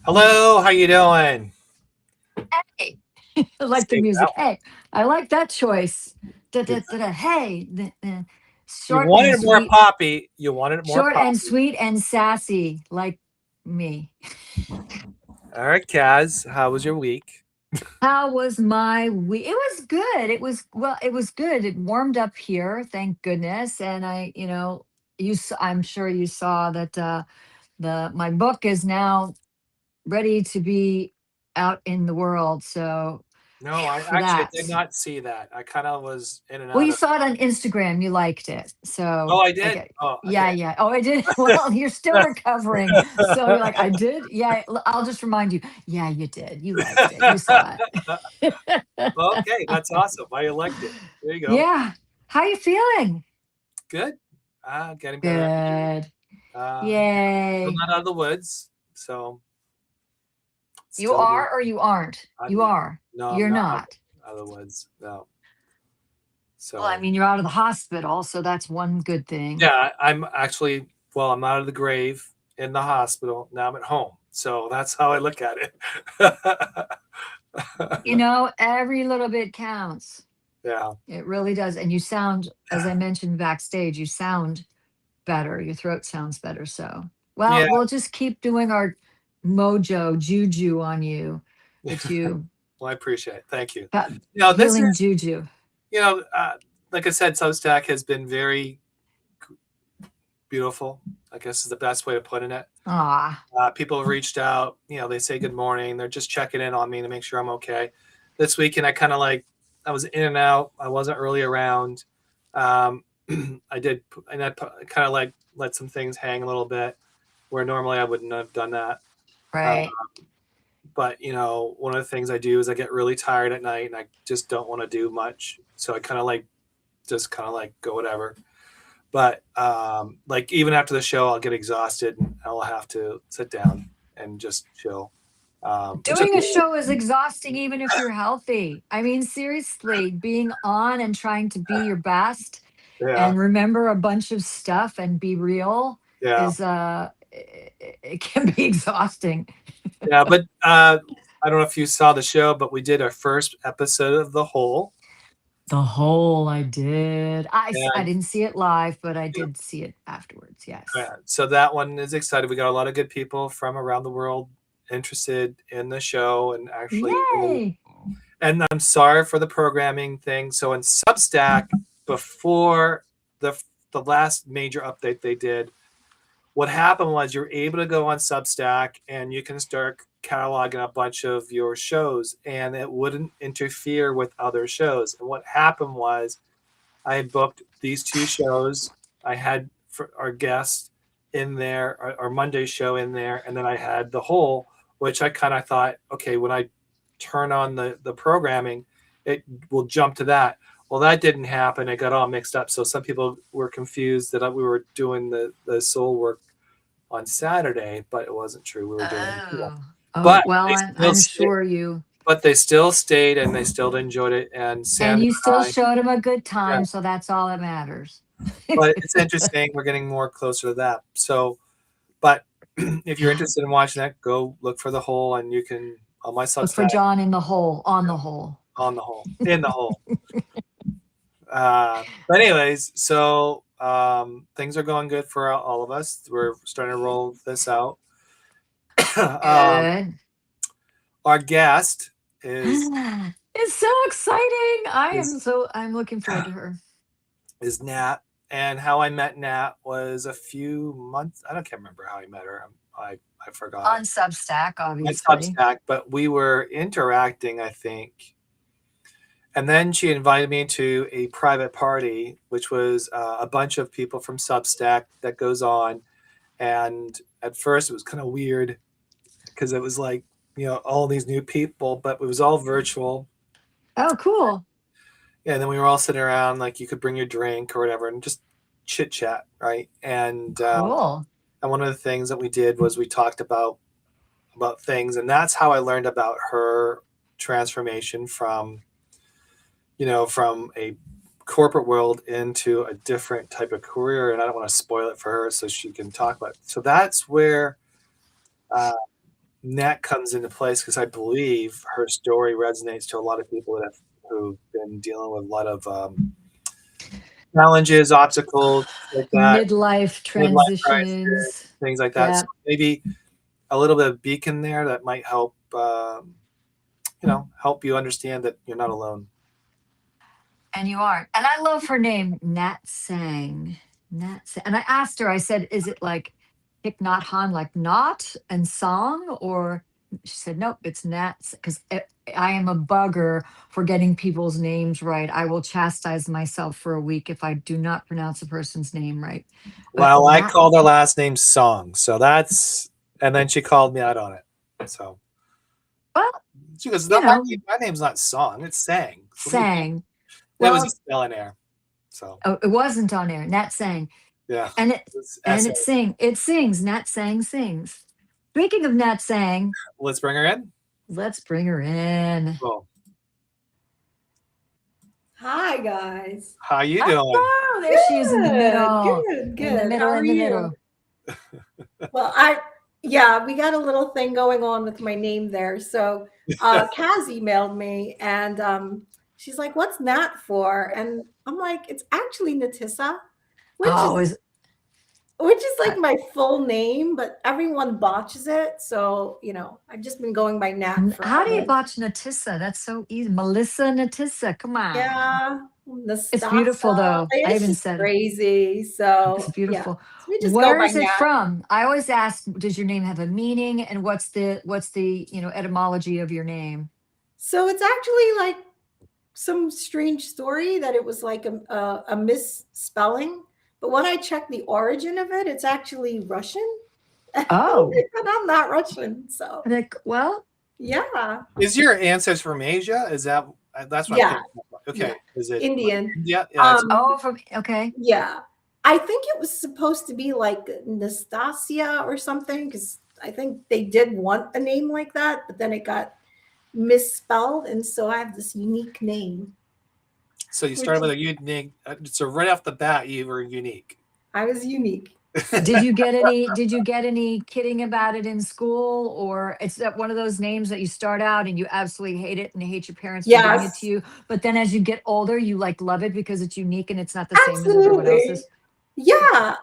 Hello, how you doing? Hey, I like the Save that music. one. Hey, I like that choice. Da, Yeah. da, da, da. Hey, You short and wanted more sweet, poppy. You wanted more short and poppy. sweet and sassy, like me. All right, Kaz, how was your week? How was my week? It was good. It was good. It warmed up here, thank goodness. And I'm sure you saw that the my book is now ready to be out in the world. So, No, I for actually did that. not see that. I kind of was in and Well, out you of. saw it on Instagram, you liked it. Oh, So, I did. okay. Oh, Yeah, okay. yeah. Oh, I did. Well, you're still recovering. So you're like, I did? Yeah. I'll just remind you. Yeah, you did. You liked it. You saw it. Okay, that's awesome. I liked it. There you go. Yeah. How you feeling? Good. Getting better every day. Good. Still Yay. not out of the woods, so You still. are or you aren't? You No, are. no, I'm You're not not. out of the woods. No. Well, I So mean, you're out of the hospital, so that's one good thing. yeah, I'm actually, well, I'm out of the grave in the hospital. Now I'm at home. So that's how I look at it. Every little bit counts. Yeah. It really does. And you sound, as I mentioned backstage, you sound better. Your throat sounds better. So, Yeah. well, we'll just keep doing our mojo juju on you that you Well, I appreciate it. Thank you. got This healing is, juju. you know, uh, like I said, Substack has been very beautiful, I guess is the best way of putting it. Ah, People have reached out, they say good morning. They're just checking in on me to make sure I'm okay. This weekend, I was in and out. I wasn't really around. Um, I did, and I kind of like let some things hang a little bit where normally I wouldn't have done that. Uh, right. but one of the things I do is I get really tired at night and I just don't want to do much. So I kind of like go whatever. But like even after the show, I'll get exhausted and I'll have to sit down and just chill. It's just Doing a show is exhausting, even if you're healthy. I mean, seriously, being on and trying to be your best yeah, and remember a bunch of stuff and be real yeah, is it can be exhausting. yeah. But I don't know if you saw the show, but we did our first episode of The Whole, The whole I did. I and didn't see it live, but I did see it afterwards. Yes. so that one is excited. We got a lot of good people from around the world interested in the show, and actually, Yay. and I'm sorry for the programming thing. So in Substack, before the the last major update they did, what happened was you're able to go on Substack and you can start cataloging a bunch of your shows, and it wouldn't interfere with other shows. And what happened was I had booked these two shows. I had for our guest in there, our Monday show in there, and then I had The Whole, which I kind of thought, okay, when I turn on the programming, it will jump to that. Well, that didn't happen. It got all mixed up. So some people were confused that we were doing the soul work on Saturday, but it wasn't true. We were doing, Oh. Oh, but well, they still I'm stayed, sure you but they still stayed and they still enjoyed it. And and Sandra you and still I, showed him a good yeah. time, so that's all that matters. But it's interesting. We're getting more closer to that. So, but if you're interested in watching that, go look for The Whole, and you can on my Look for Substack John in the hole, on the hole. on The Whole in The Whole. But anyways, so things are going good for all of us. We're starting to roll this out. um, Good. our guest is It's so exciting. is I'm looking forward to her. is Nat, and how I met Nat was a few months. I don't can't remember how I met her. I forgot On Substack, my obviously. Substack, but we were interacting, I think. And then she invited me to a private party, which was a bunch of people from Substack that goes on. And at first, it was kind of weird because it was like, all these new people, but it was all virtual. Oh, cool. Yeah, and then we were all sitting around, like you could bring your drink or whatever, and just chit chat, right? Cool. And one of the things that we did was we talked about things, and that's how I learned about her transformation from a corporate world into a different type of career. And I don't want to spoil it for her, so she can talk about it. So that's where uh, Nat comes into place because I believe her story resonates to a lot of people who've been dealing with a lot of challenges, obstacles like that, Midlife midlife crisis, transitions. things like that. Yeah. So maybe a little bit of beacon there that might help, help you understand that you're not alone. And you aren't. And I love her name, Nat Sang. Nat Sang. And I asked her, I said, is it like Thich Nhat Hanh, like not and song? Or she said, nope, it's Nat. Because I am a bugger for getting people's names right. I will chastise myself for a week if I do not pronounce a person's name right. But Well, I Nat, called her last name Song, so and then she called me out on it. So well, she goes, you "No, my know, name's not Song, it's Sang." So what do you think? sang. It was a Well, spelling error. So oh, it wasn't on air. Nat sang. yeah, And it it's and SA. it sings. Nat Sang sings. Speaking of Nat Sang, Let's bring her in. let's bring her in. Cool. Hi, guys. How you doing? Oh, there she is in the Good, middle. good, In the good. middle, How in are the you? middle. Well, we got a little thing going on with my name there. So, Kaz emailed me and she's like, "What's Nat for?" And I'm like, "It's actually Natissa, which Oh, is is like uh, my full name, but everyone botches it. So, I've just been going by Nat how do you forever. botch Natissa? That's so easy. Melissa Natissa. Come on. Yeah, It's Nastasa. beautiful though. I It's even just said it. crazy. It's So, yeah. beautiful. So we just go Where by is it Nat. from? I always ask, does your name have a meaning? And what's the etymology of your name? So it's actually like some strange story that it was like a misspelling. But when I checked the origin of it, it's actually Russian. But Oh, I'm not Russian. So, like, well, yeah. Is your ancestors from Asia? Is that's what I'm Yeah. thinking? Yeah. Okay, is it like Indian. India? Yeah, it's Um, oh, from okay. yeah. I think it was supposed to be like Nastasia or something because I think they did want a name like that, but then it got misspelled. And so I have this unique name, so you which started with a unique. So right off the bat, you were unique. I was unique. Did you get any kidding about it in school, or it's that one of those names that you start out and you absolutely hate it and hate your parents for giving it to Yes, you, but then as you get older you like love it because it's unique and it's not the same as everyone absolutely. else's? Yeah,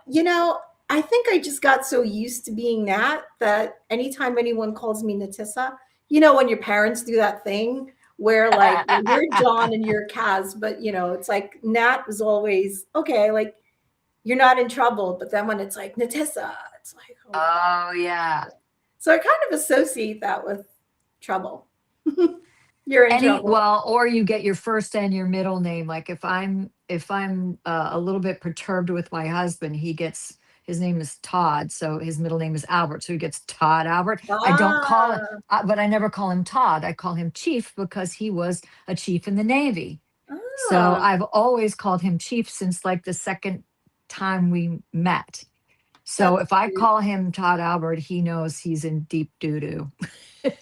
I think I just got so used to being Nat that anytime anyone calls me Natissa, when your parents do that thing where like, well, you're John and you're Kaz, but it's like Nat was always okay, like you're not in trouble. But then when it's like Natissa, it's like, oh God. Oh yeah. So I kind of associate that with trouble. You're in Any trouble. well, or you get your first and your middle name. Like if I'm a little bit perturbed with my husband, he gets his name is Todd, so his middle name is Albert, so he gets Todd Albert. I don't call it, Ah, but I never call him Todd. I call him Chief because he was a chief in the Navy. So ah, I've always called him Chief since like the second time we met. So that's if I cute. call him Todd Albert, he knows he's in deep doo doo.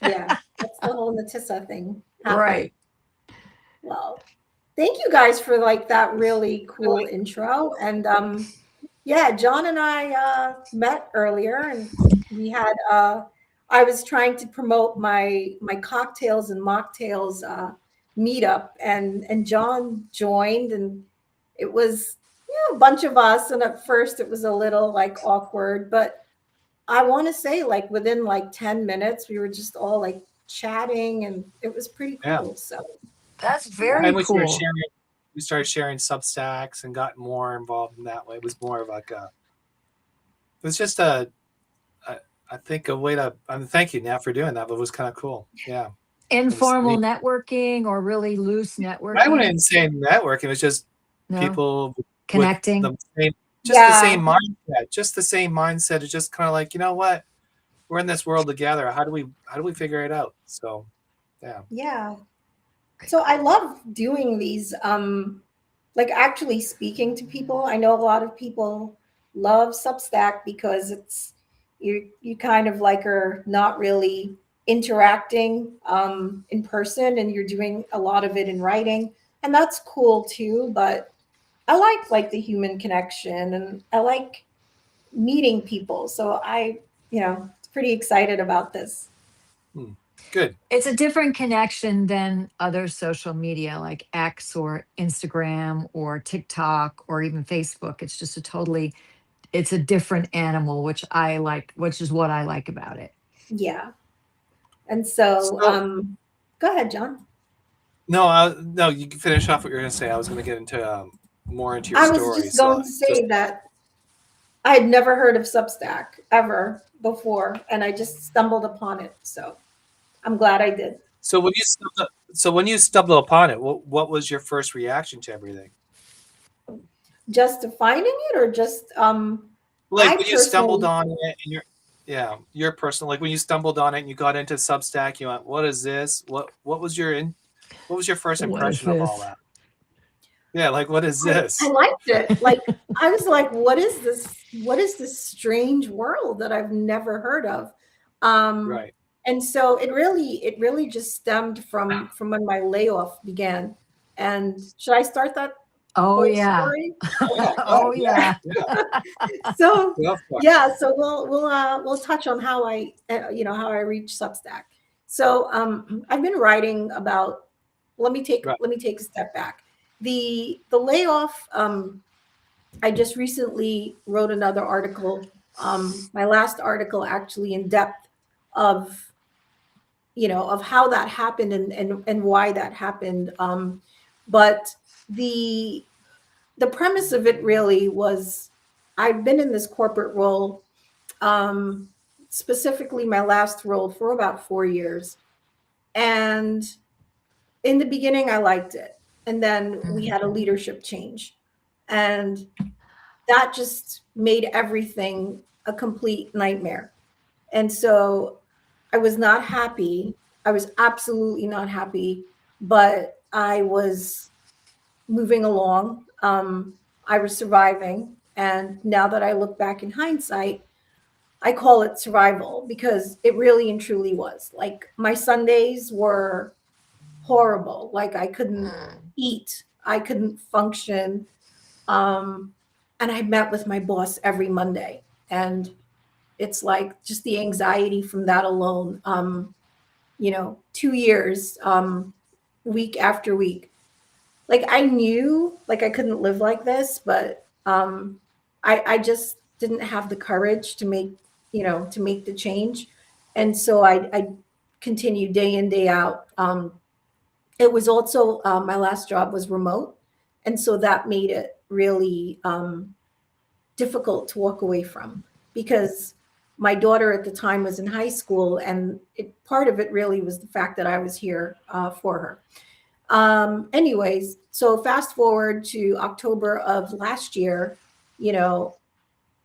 Yeah, that's the whole Natissa thing happening. Right. Well, thank you guys for like that really cool intro. And yeah, John and I met earlier and we had I was trying to promote my cocktails and mocktails meetup and John joined and it was a bunch of us and at first it was a little like awkward, but I want to say like within like 10 minutes we were just all like chatting and it was pretty Yeah, cool. So That's yeah. very and cool. we started sharing Substacks and got more involved in that way. It was more of like it was just a I think a way to. Thank you, Nat, for doing that. But it was kind of cool. Yeah, it was Informal neat. networking or really loose I networking? wouldn't say networking. It was just No, people with connecting. the same, just the Yeah. same mindset. Just the same mindset. It's just kind of like, you know what, we're in this world together. How do we figure it out? So, yeah. Yeah. So I love doing these, like actually speaking to people. I know a lot of people love Substack because it's you kind of like are not really interacting in person and you're doing a lot of it in writing. And that's cool too. But I like the human connection and I like meeting people. So I, pretty excited about this. Good. It's a different connection than other social media like X or Instagram or TikTok or even Facebook. It's just it's a different animal, which I like, which is what I like about it. Yeah. And so, So go ahead, John. no, you can finish off what you're going to say. I was going to get into more into your I was story. just So going to say that I had never heard of Substack ever before, and I just stumbled upon it. So I'm glad I did. so when you stumbled upon it, what was your first reaction to everything? Just to finding it, or just Like I when you stumbled personally, on it, and your personal, like when you stumbled on it and you got into Substack, you went, "What is this? What was what was your first What is impression of all this? that?" Yeah, like what is I this? liked it. Like I was like, what is this? What is this strange world that I've never heard of? Um, Right. and so it really just stemmed from when my layoff began. And should I start that Oh whole yeah. story? Yeah. Okay. Oh Yeah. yeah. Yeah. So Go for it. yeah, so we'll touch on how how I reached Substack. So I've been writing about. Right. Let me take a step back. The layoff. I just recently wrote another article. My last article actually in depth of of how that happened and why that happened. But the the premise of it really was I've been in this corporate role, um, specifically my last role for about 4 years. And in the beginning, I liked it. And then we Mm. had a leadership change. And that just made everything a complete nightmare. And so I was not happy. I was absolutely not happy, but I was moving along. I was surviving. And now that I look back in hindsight, I call it survival because it really and truly was. Like my Sundays were horrible. Like I couldn't eat, I couldn't function. Um, and I met with my boss every Monday. And it's like just the anxiety from that alone, 2 years, week after week. Like I knew like I couldn't live like this, but I just didn't have the courage to make the change. And so I continued day in, day out. It was also my last job was remote. And so that made it really difficult to walk away from because my daughter at the time was in high school, and part of it really was the fact that I was here for her. Anyways, so fast forward to October of last year, you know,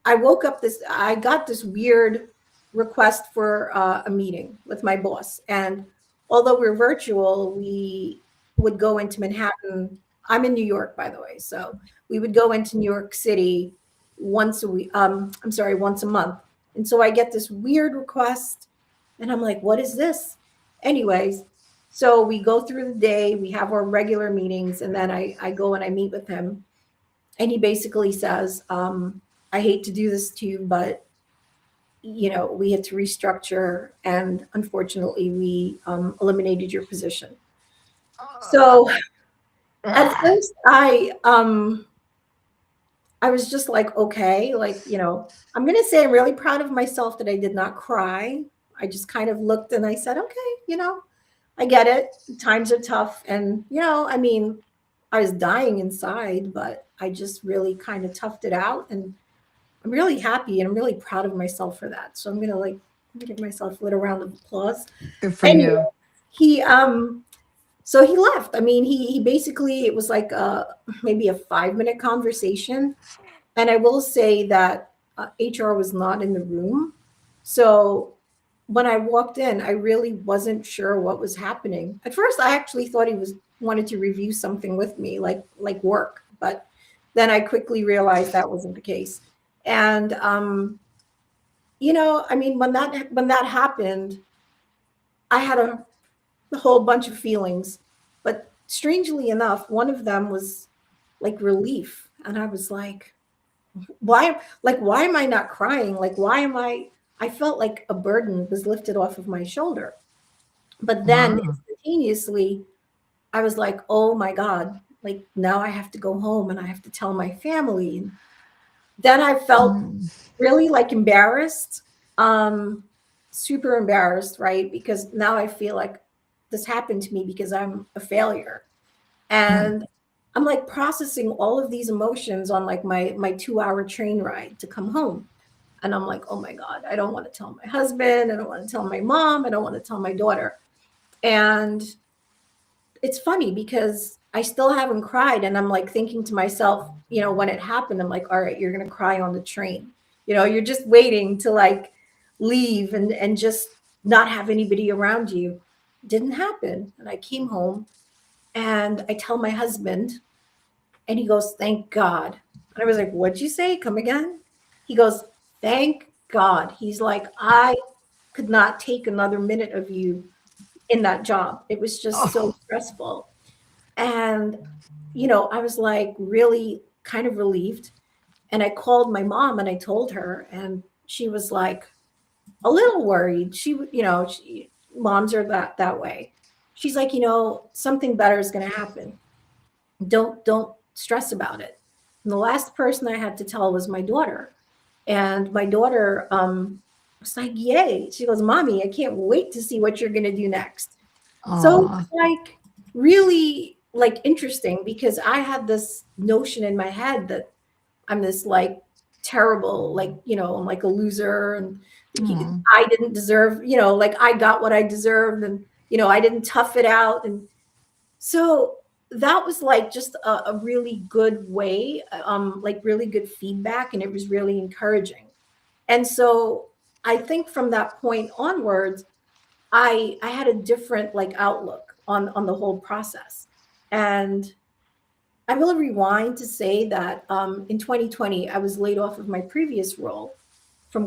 I got this weird request for a meeting with my boss. And although we're virtual, we would go into Manhattan. I'm in New York, by the way. So we would go into New York City once a week. I'm sorry, once a month. And so I get this weird request and I'm like, what is this? Anyways, so we go through the day, we have our regular meetings, and then I go and I meet with him. And he basically says, I hate to do this to you, but we had to restructure, and unfortunately, we eliminated your position. So at first, I was just like, okay, like I'm gonna say I'm really proud of myself that I did not cry. I just kind of looked and I said, okay, I get it. Times are tough, and I mean, I was dying inside, but I just really kind of toughed it out, and I'm really happy and I'm really proud of myself for that. So I'm gonna like give myself a little round of applause. Good for Anyway, you. he so he left. I mean, he basically it was like maybe a 5-minute conversation, and I will say that HR was not in the room. So when I walked in, I really wasn't sure what was happening. At first, I actually thought he was wanted to review something with me, like work, but then I quickly realized that wasn't the case. And I mean, when that happened, I had a whole bunch of feelings, but strangely enough, one of them was like relief, and I was like, why am I not crying? Like, why am I felt like a burden was lifted off of my shoulder. But then Wow. instantaneously, I was like, oh my God, like now I have to go home and I have to tell my family. And then I felt Mm, really like embarrassed, um, super embarrassed, right? Because now I feel like this happened to me because I'm a failure. mm. And I'm like processing all of these emotions on like my 2 hour train ride to come home. And I'm like, oh my God, I don't want to tell my husband. I don't want to tell my mom. I don't want to tell my daughter. And it's funny because I still haven't cried. And I'm like thinking to myself, when it happened, I'm like, all right, you're going to cry on the train. You're just waiting to like leave and just not have anybody around you. Didn't happen. And I came home and I tell my husband, and he goes, thank God. And I was like, what'd you say? Come again? He goes, thank God. He's like, I could not take another minute of you in that job. It was just so Oh, stressful. And, I was like really kind of relieved. And I called my mom and I told her, and she was like a little worried. Moms are that way. She's like, something better is going to happen. Don't stress about it. And the last person I had to tell was my daughter. And my daughter was like, yay. She goes, Mommy, I can't wait to see what you're going to do next. So oh, it's like really like interesting because I had this notion in my head that I'm this like terrible, like, I'm like a loser and oh. I didn't deserve, like I got what I deserved and, I didn't tough it out. And so that was like just a really good way, like really good feedback, and it was really encouraging. And so I think from that point onwards, I had a different like outlook on the whole process. And I will rewind to say that in 2020, I was laid off of my previous role from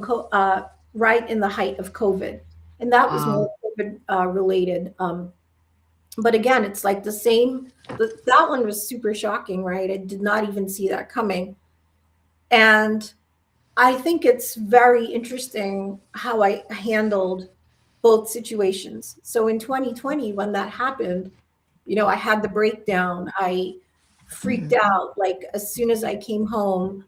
right in the height of COVID, and that was more Wow. COVID related. But again, it's like the same. That one was super shocking, right? I did not even see that coming. And I think it's very interesting how I handled both situations. So in 2020, when that happened, I had the breakdown. I freaked Mm. out like as soon as I came home.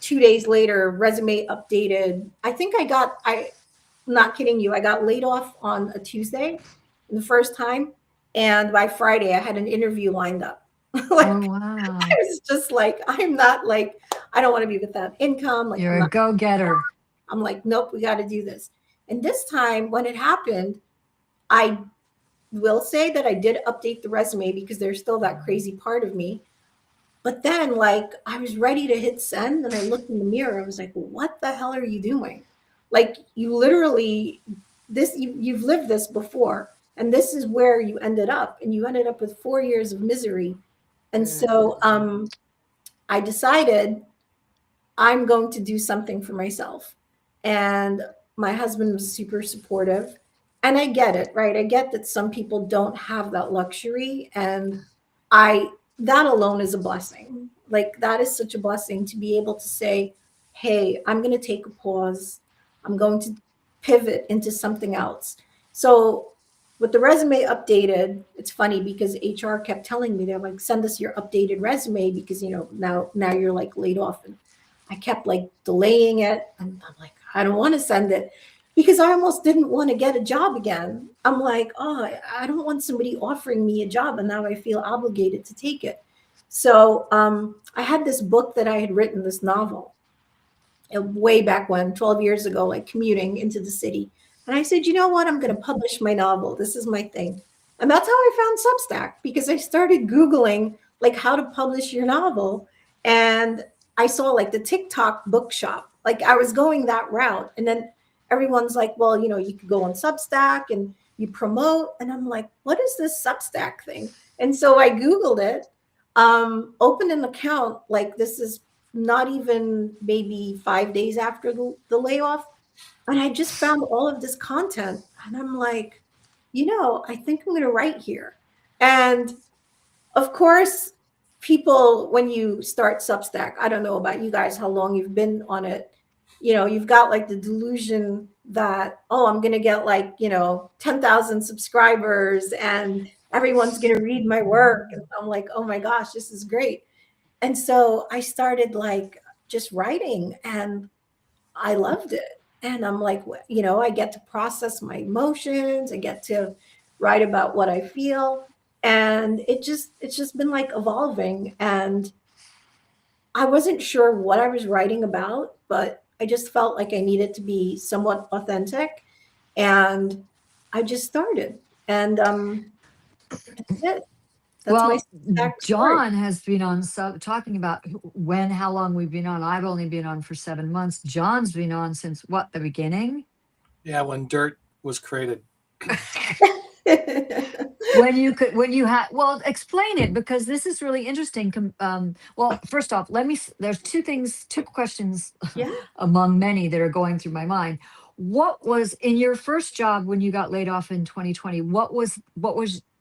2 days later, resume updated. I think I'm not kidding you, I got laid off on a Tuesday the first time. And by Friday, I had an interview lined up. Oh, Like, I wow. was just like, I'm not like, I don't want to be without income. Like, You're a go-getter. I'm like, nope, we got to do this. And this time when it happened, I will say that I did update the resume because there's still that crazy part of me. But then, like, I was ready to hit send and I looked in the mirror. I was like, what the hell are you doing? Like, you literally, you've lived this before. And this is where you ended up. And you ended up with 4 years of misery. And so I decided I'm going to do something for myself. And my husband was super supportive. And I get it, right? I get that some people don't have that luxury. And I, that alone is a blessing. Like, that is such a blessing to be able to say, hey, I'm going to take a pause. I'm going to pivot into something else. So, with the resume updated, it's funny because HR kept telling me, they're like, send us your updated resume because, now you're like laid off. And I kept like delaying it. And I'm like, I don't want to send it because I almost didn't want to get a job again. I'm like, oh, I don't want somebody offering me a job. And now I feel obligated to take it. So I had this book that I had written, this novel, way back when, 12 years ago, like commuting into the city. And I said, you know what? I'm going to publish my novel. This is my thing. And that's how I found Substack because I started Googling like how to publish your novel. And I saw like the TikTok bookshop. Like I was going that route. And then everyone's like, well, you could go on Substack and you promote. And I'm like, what is this Substack thing? And so I Googled it, opened an account. Like this is not even maybe 5 days after the layoff. And I just found all of this content. And I'm like, I think I'm going to write here. And of course, people, when you start Substack, I don't know about you guys, how long you've been on it, you've got like the delusion that, oh, I'm going to get like, 10,000 subscribers and everyone's going to read my work. And I'm like, oh my gosh, this is great. And so I started like just writing and I loved it. And I'm like, I get to process my emotions. I get to write about what I feel. And it's just been like evolving. And I wasn't sure what I was writing about, but I just felt like I needed to be somewhat authentic. And I just started. And that's it. That's my Well, story. John has been on talking about how long we've been on. I've only been on for 7 months. John's been on since what, the beginning? Yeah, when dirt was created. When you had, well, explain it, because this is really interesting. Well, first off, there's two questions Yeah. among many that are going through my mind. What was in your first job when you got laid off in 2020? What was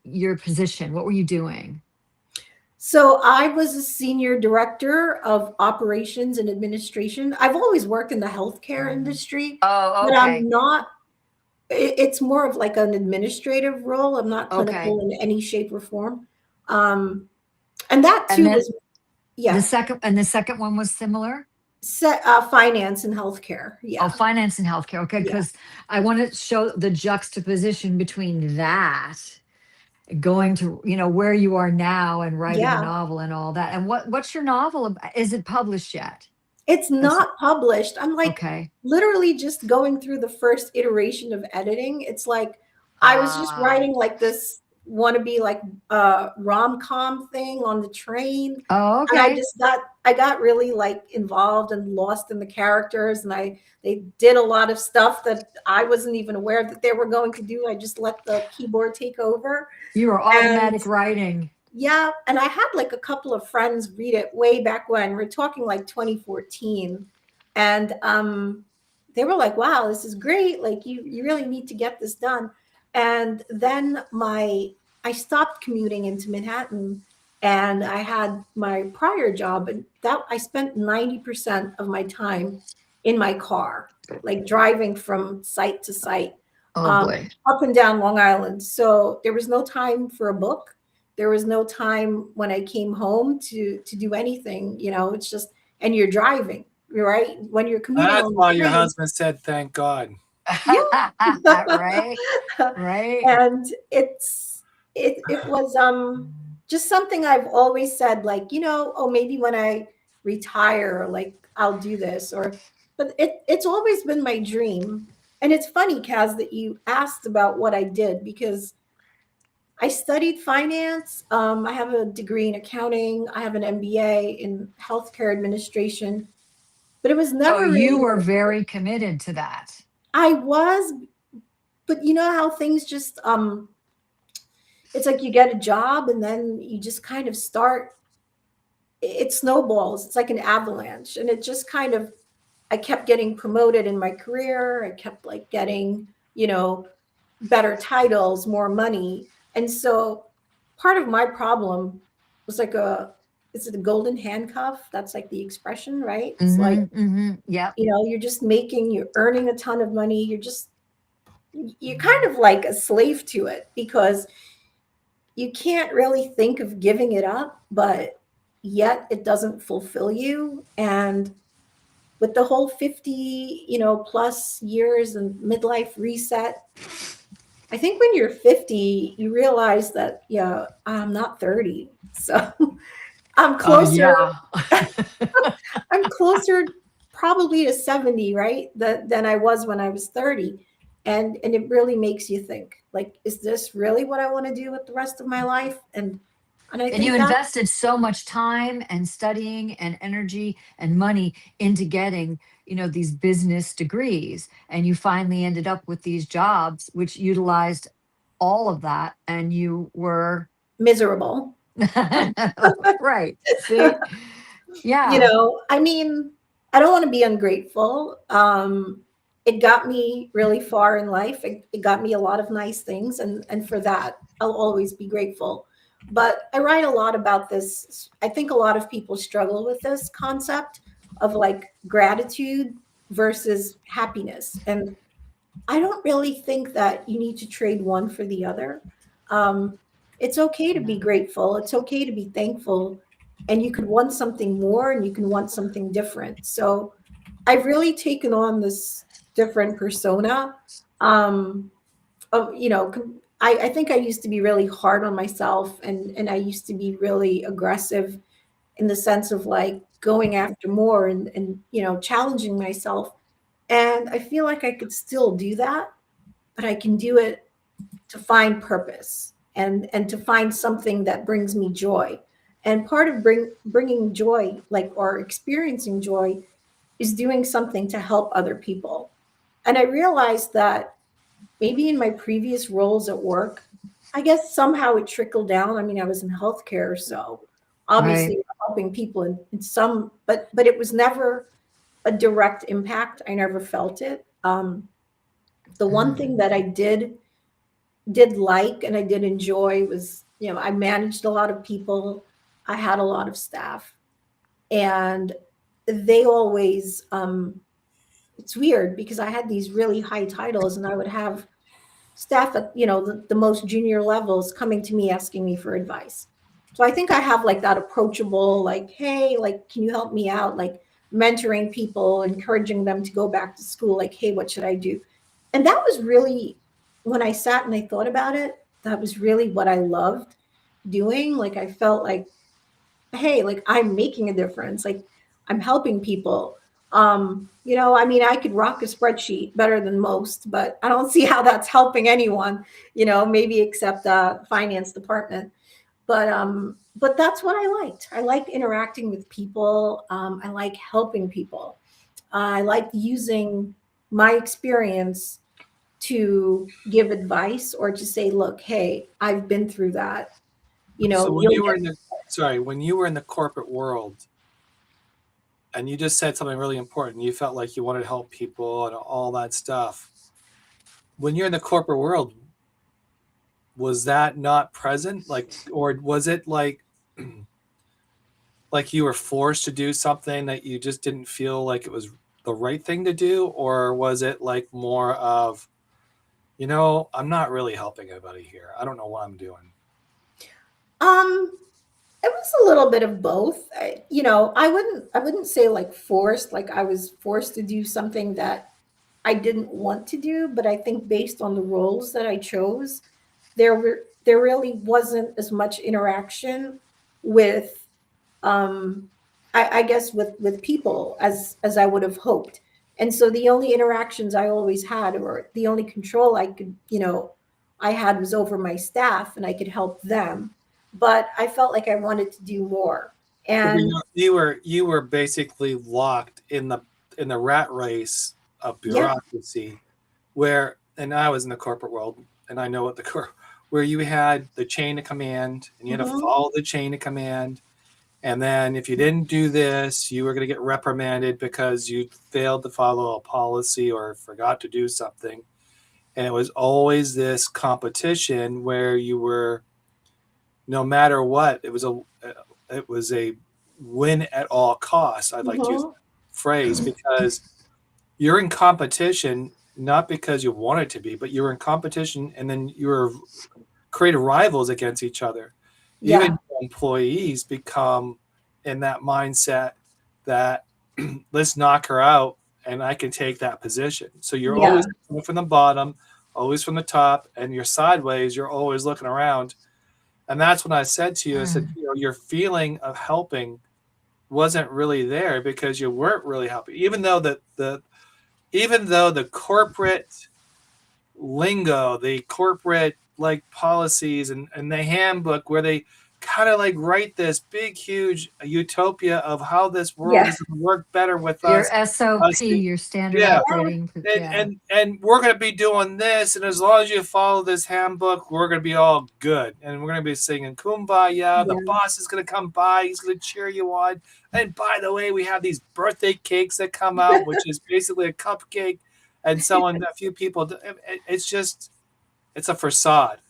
your position? What were you doing? So I was a senior director of operations and administration. I've always worked in the healthcare industry, Oh, but okay. it's more of like an administrative role. I'm not Okay. clinical in any shape or form. And that too And then was, yeah, the second one was similar. finance and healthcare. Oh, Yeah. finance and healthcare. Okay, Yeah. because I want to show the juxtaposition between that going to where you are now and writing a Yeah. novel and all that. And what's your novel about? Is it published yet? It's That's not published. I'm like okay. literally just going through the first iteration of editing. It's like I was just writing like this wannabe like rom-com thing on the train. Oh, And okay. I got really like involved and lost in the characters. And they did a lot of stuff that I wasn't even aware that they were going to do. I just let the keyboard take over. You were And automatic writing. yeah, and I had like a couple of friends read it way back when. We're talking like 2014. And they were like, wow, this is great. Like you really need to get this done. And then I stopped commuting into Manhattan and I had my prior job, and that I spent 90% of my time in my car, like driving from site to site, Oh boy. up and down Long Island. So there was no time for a book. There was no time when I came home to do anything. It's just, and you're driving, right? When you're commuting That's on the why your train. husband said, "Thank God." Right. Right. And it was just something I've always said, like, oh, maybe when I retire, like I'll do this, but it's always been my dream. And it's funny, Kaz, that you asked about what I did, because I studied finance. I have a degree in accounting. I have an MBA in healthcare administration, but it was So never you really. were very committed to that. I was, but you know how things just it's like you get a job and then you just kind of start. It snowballs. It's like an avalanche, and it just kind of. I kept getting promoted in my career. I kept like getting better titles, more money. And so part of my problem was like is it a golden handcuff? That's like the expression, right? It's like, Yep. you're earning a ton of money. You're kind of like a slave to it, because you can't really think of giving it up, but yet it doesn't fulfill you. And with the whole 50, plus years and midlife reset, I think when you're 50, you realize that, yeah, I'm not 30. So I'm closer. I'm closer probably to 70, right? Than I was when I was 30. And it really makes you think, like, is this really what I want to do with the rest of my life? And I think you invested so much time and studying and energy and money into getting, these business degrees. And you finally ended up with these jobs, which utilized all of that. And you were miserable. Right. See? Yeah. I mean, I don't want to be ungrateful. It got me really far in life. It got me a lot of nice things. And for that, I'll always be grateful. But I write a lot about this. I think a lot of people struggle with this concept of like gratitude versus happiness. And I don't really think that you need to trade one for the other. Um, it's okay to be grateful. It's okay to be thankful. And you could want something more and you can want something different. So I've really taken on this different persona. Um, I think I used to be really hard on myself, and I used to be really aggressive in the sense of like going after more and challenging myself. And I feel like I could still do that, but I can do it to find purpose and to find something that brings me joy. And part of bringing joy, like, or experiencing joy, is doing something to help other people. And I realized that maybe in my previous roles at work, I guess somehow it trickled down. I mean, I was in healthcare, so Right. obviously helping people in some, but it was never a direct impact. I never felt it. The one thing that I did like and I did enjoy was, I managed a lot of people. I had a lot of staff, and they always, it's weird because I had these really high titles and I would have staff at, the most junior levels coming to me asking me for advice. So I think I have like that approachable, like, hey, like, can you help me out? Like mentoring people, encouraging them to go back to school, like, hey, what should I do? And that was really, when I sat and I thought about it, that was really what I loved doing. Like I felt like, hey, like I'm making a difference. Like I'm helping people. I mean, I could rock a spreadsheet better than most, but I don't see how that's helping anyone, maybe except finance department. But that's what I liked. I liked interacting with people. I like helping people. I like using my experience to give advice or to say, look, hey, I've been through that. So when You'll you were get. in the when you were in the corporate world, and you just said something really important, you felt like you wanted to help people and all that stuff. When you're in the corporate world, was that not present? Like, or was it like like you were forced to do something that you just didn't feel like it was the right thing to do? Or was it like more of, I'm not really helping anybody here. I don't know what I'm doing. Um, it was a little bit of both. I wouldn't say like forced, like I was forced to do something that I didn't want to do, but I think based on the roles that I chose, there really wasn't as much interaction with, I guess, with people as I would have hoped. And so the only interactions I always had, or the only control I had, was over my staff, and I could help them. But I felt like I wanted to do more. So And you were basically locked in the rat race of yeah. bureaucracy, where, and I was in the corporate world, and I know what where you had the chain of command, and you had to Mhm. follow the chain of command, and then if you didn't do this, you were going to get reprimanded because you failed to follow a policy or forgot to do something, and it was always this competition where you were, no matter what, it was a win at all costs. I'd like to use Mhm. that phrase, because you're in competition not because you wanted to be, but you're in competition, and then you're creating rivals against each other. Yeah. Even employees become in that mindset that let's knock her out and I can take that position. So you're Yeah. always coming from the bottom, always from the top, and you're sideways. You're always looking around. And that's when I said to you, I said, your feeling of helping wasn't really there because you weren't really helping, even though the corporate lingo, the corporate like policies and the handbook, where they kind of like write this big, huge utopia of how this world Yeah. is going to work better with Your us. SOP, your standard Yeah, operating. and Yeah. and we're going to be doing this, and as long as you follow this handbook, we're going to be all good, and we're going to be singing kumbaya. The Yeah. boss is going to come by, he's going to cheer you on. And by the way, we have these birthday cakes that come out, which is basically a cupcake, and a few people, it's just, it's a facade,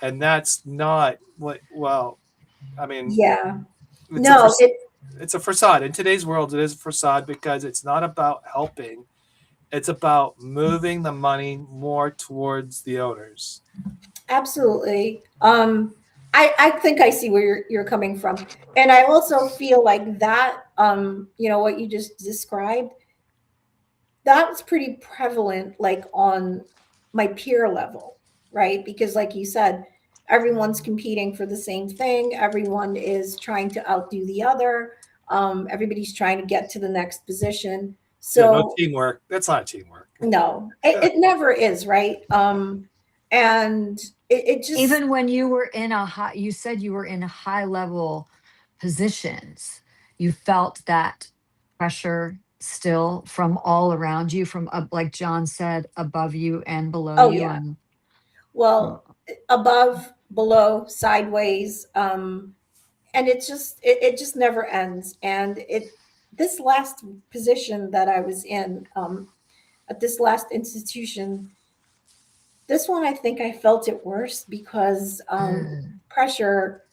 and that's not what, well, I mean, Yeah. it's a No, it's a facade. In today's world, it is a facade because it's not about helping. It's about moving the money more towards the owners. Absolutely. I think I see where you're coming from. And I also feel like that, what you just described, that was pretty prevalent, like on my peer level, right? Because like you said, everyone's competing for the same thing. Everyone is trying to outdo the other. Everybody's trying to get to the next position. Yeah, no So teamwork. That's not teamwork. no, it never is, right? And it just, Even when you were in a high, you said you were in high level positions, you felt that pressure still from all around you, from like John said, above you and below oh you. yeah, And well, above, below, sideways, and it just never ends. And this last position that I was in, at this last institution, this one I think I felt it worse because pressure.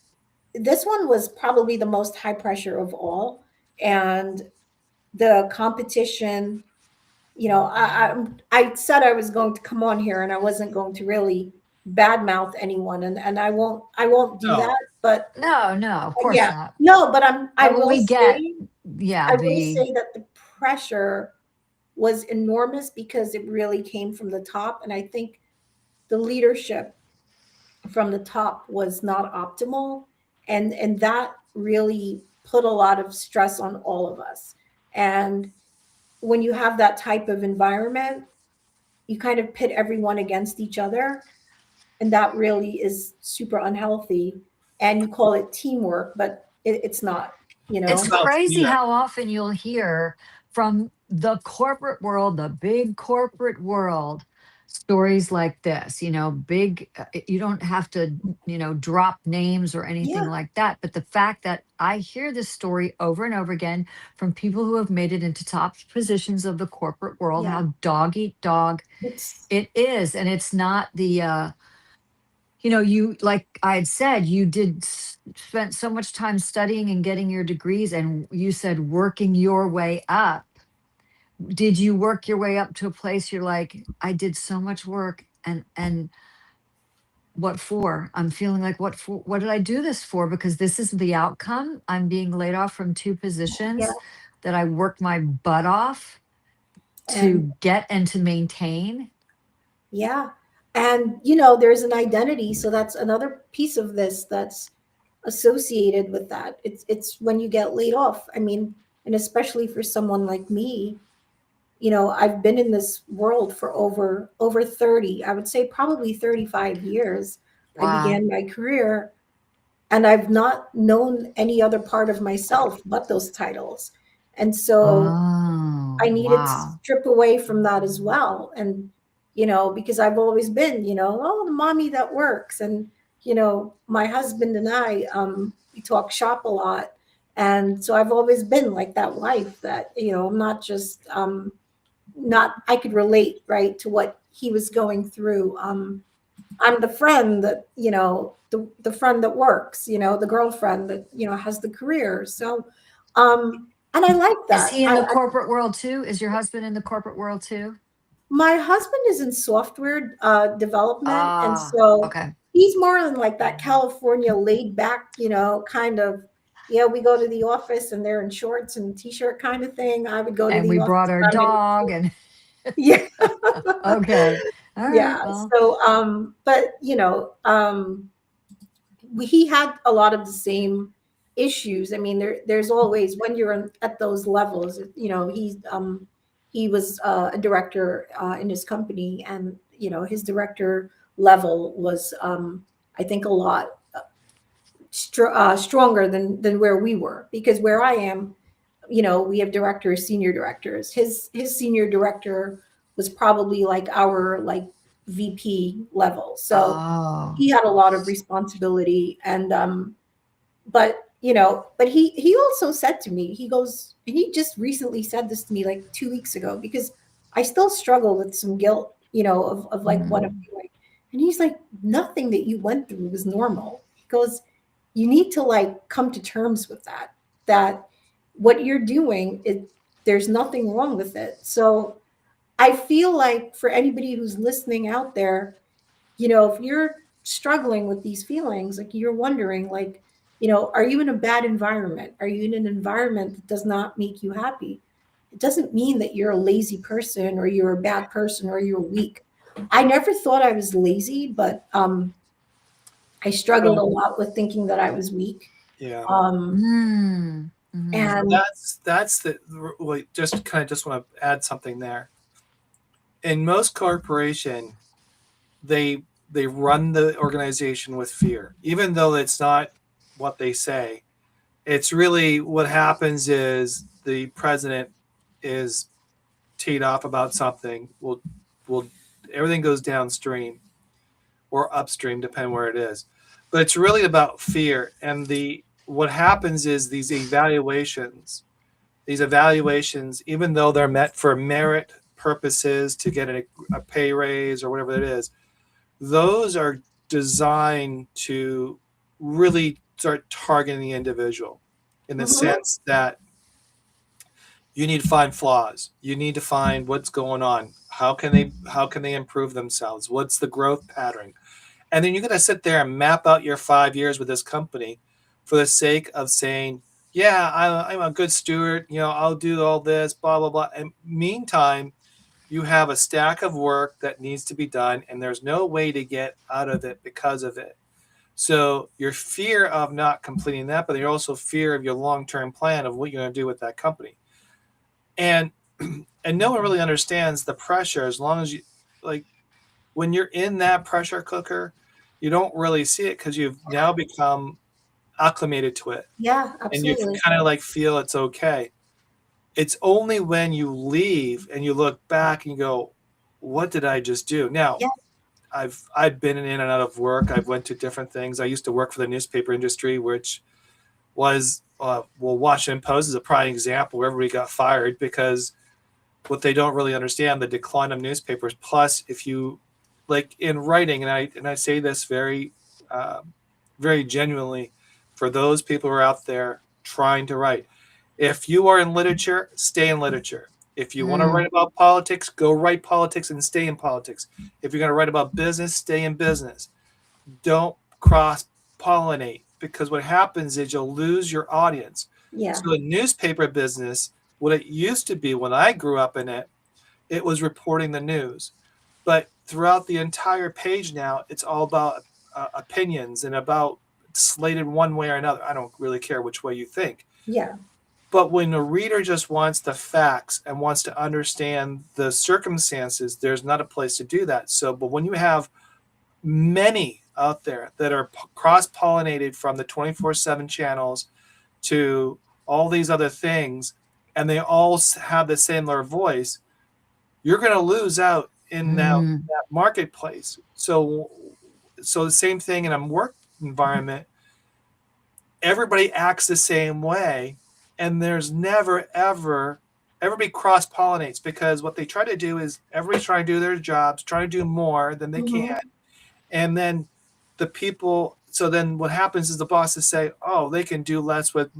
This one was probably the most high pressure of all, and the competition. I said I was going to come on here and I wasn't going to really badmouth anyone, and I won't do No, that. But no, no, of course yeah, not. no, but I But will we get, say yeah, I will the say that the pressure was enormous because it really came from the top, and I think the leadership from the top was not optimal, and that really put a lot of stress on all of us. And when you have that type of environment, you kind of pit everyone against each other, and that really is super unhealthy. And you call it teamwork, but it's not, you it's know. no, crazy yeah. how often you'll hear from the corporate world, the big corporate world, stories like this, big, you don't have to, drop names or anything Yeah, like that. But the fact that I hear this story over and over again from people who have made it into top positions of the corporate world, yeah, how dog eat dog it's it is. And it's not the, you, like I had said, you did spent so much time studying and getting your degrees, and you said working your way up. Did you work your way up to a place you're like, I did so much work, and what for? I'm feeling like, what for? What did I do this for? Because this is the outcome. I'm being laid off from two yeah, positions that I worked my butt off and to get and to maintain. yeah, and there's an identity, so that's another piece of this that's associated with that. It's when you get laid off. I mean, and especially for someone like me, I've been in this world for over 30, I would say probably 35 years. I Wow. began my career, and I've not known any other part of myself but those titles. And so Oh, I needed to wow. strip away from that as well. And, because I've always been, oh, the mommy that works. And, my husband and I, we talk shop a lot. And so I've always been like that wife that, I'm not just, not, I could relate, right, to what he was going through. I'm the friend that, the friend that works, the girlfriend that, has the career. So, and I like Is that. he in the corporate world too? Is your husband in the corporate world too? My husband is in software development, and Ah, so okay. he's more in like that California laid back, kind of. Yeah, we go to the office and they're in shorts and t-shirt kind of thing. I would go to And the we brought office our and I'm in a dog suit. and Yeah. okay. All right. Yeah. Well, So, but he had a lot of the same issues. I mean, there's always when you're at those levels, he was a director in his company, and his director level was I think a lot stronger than where we were, because where I am, we have directors, senior directors. His senior director was probably like our like VP level, so oh, he had a lot of responsibility. And but he also said to me, he goes, and he just recently said this to me like 2 weeks ago, because I still struggle with some guilt, of like what I'm mm, doing. And he's like, nothing that you went through was normal. He goes, you need to like come to terms with that what you're doing, there's nothing wrong with it. So I feel like for anybody who's listening out there, you know, if you're struggling with these feelings, like you're wondering, like, you know, are you in a bad environment? Are you in an environment that does not make you happy? It doesn't mean that you're a lazy person or you're a bad person or you're weak. I never thought I was lazy, but I struggled a lot with thinking that I was weak. Yeah. Mm. And That's the wait, just want to add something there. In most corporation, they run the organization with fear, even though it's not what they say. It's really what happens is the president is teed off about something. Will everything goes downstream or upstream, depending where it is. But it's really about fear. And the what happens is these evaluations, even though they're meant for merit purposes to get a pay raise or whatever it is, those are designed to really start targeting the individual in the sense that you need to find flaws. You need to find what's going on. How can they improve themselves? What's the growth pattern? And then you're going to sit there and map out your 5 years with this company for the sake of saying, yeah, I'm a good steward. I'll do all this, blah, blah, blah. And meantime, you have a stack of work that needs to be done, and there's no way to get out of it because of it. So your fear of not completing that, but you're also fear of your long-term plan of what you're going to do with that company. And no one really understands the pressure as long as you, like, when you're in that pressure cooker, you don't really see it because you've now become acclimated to it. yeah, And you absolutely. kind of like feel it's okay. It's only when you leave and you look back and you go, what did I just do? Now, Yeah. I've been in and out of work. I've went to different things. I used to work for the newspaper industry, which was Washington Post is a prime example where everybody got fired because what they don't really understand, the decline of newspapers. Plus, if you like in writing, and I say this very very genuinely for those people who are out there trying to write. If you are in literature, stay in literature. If you want to write Mm. about politics, go write politics and stay in politics. If you're going to write about business, stay in business. Don't cross pollinate because what happens is you'll lose your audience. Yeah. So, in newspaper business, what it used to be when I grew up in it, it was reporting the news. But throughout the entire page now, it's all about opinions and about slated one way or another. I don't really care which way you think. Yeah. But when a reader just wants the facts and wants to understand the circumstances, there's not a place to do that. So, but when you have many out there that are cross-pollinated from the 24/7 channels to all these other things, and they all have the similar voice, you're going to lose out in Mm. that marketplace. So the same thing in a work environment, everybody acts the same way, and there's never ever everybody cross pollinates because what they try to do is everybody's trying to do their jobs, trying to do more than they can, and then the people. So then what happens is the bosses say, "Oh, they can do less with